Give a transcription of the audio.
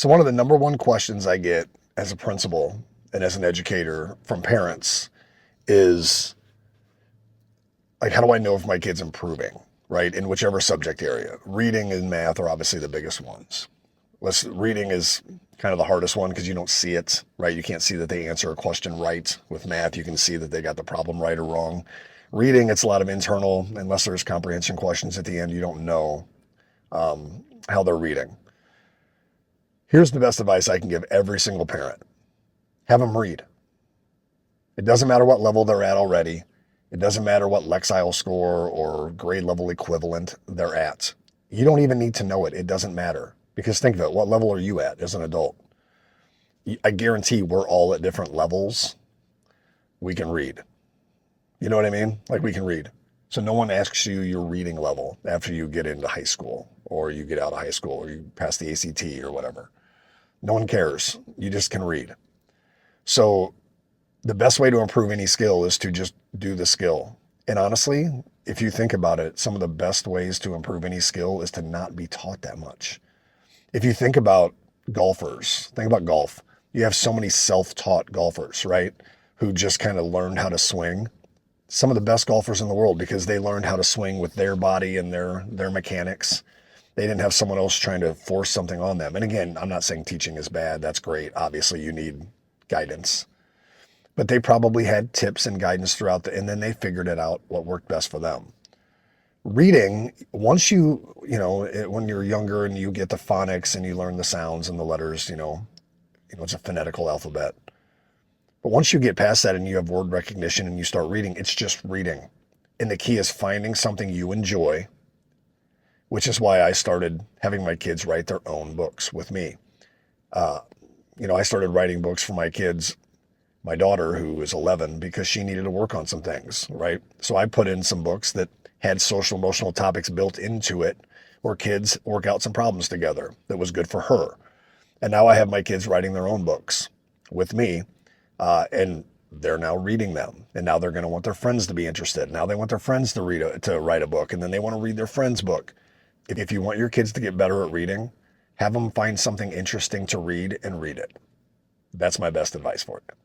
So one of the number one questions I get as a principal and as an educator from parents is like, how do I know if my kid's improving, right? In whichever subject area. Reading and math are obviously the biggest ones. Reading is kind of the hardest one because you don't see it, right? You can't see that they answer a question right. With math, you can see that they got the problem right or wrong. Reading, it's a lot of internal, unless there's comprehension questions at the end, you don't know how they're reading. Here's the best advice I can give every single parent. Have them read. It doesn't matter what level they're at already. It doesn't matter what Lexile score or grade level equivalent they're at. You don't even need to know it. It doesn't matter. Because think of it, what level are you at as an adult? I guarantee we're all at different levels. We can read. You know what I mean? Like we can read. So no one asks you your reading level after you get into high school or you get out of high school or you pass the ACT or whatever. No one cares. You just can read. So the best way to improve any skill is to just do the skill. And honestly, if you think about it, some of the best ways to improve any skill is to not be taught that much. If you think about golfers, think about golf. You have so many self-taught golfers, right? Who just kind of learned how to swing. Some of the best golfers in the world because they learned how to swing with their body and their mechanics. They didn't have someone else trying to force something on them. And again, I'm not saying teaching is bad. That's great. Obviously, you need guidance. But they probably had tips and guidance throughout and then they figured it out what worked best for them. Reading, once when you're younger and you get the phonics and you learn the sounds and the letters, it's a phonetical alphabet. But once you get past that and you have word recognition and you start reading, it's just reading. And the key is finding something you enjoy, which is why I started having my kids write their own books with me. I started writing books for my kids, my daughter, who is 11, because she needed to work on some things, right? So I put in some books that had social emotional topics built into it where kids work out some problems together that was good for her. And now I have my kids writing their own books with me, and they're now reading them. And now they're going to want their friends to be interested. Now they want their friends to write a book, and then they want to read their friend's book. If you want your kids to get better at reading, have them find something interesting to read and read it. That's my best advice for you.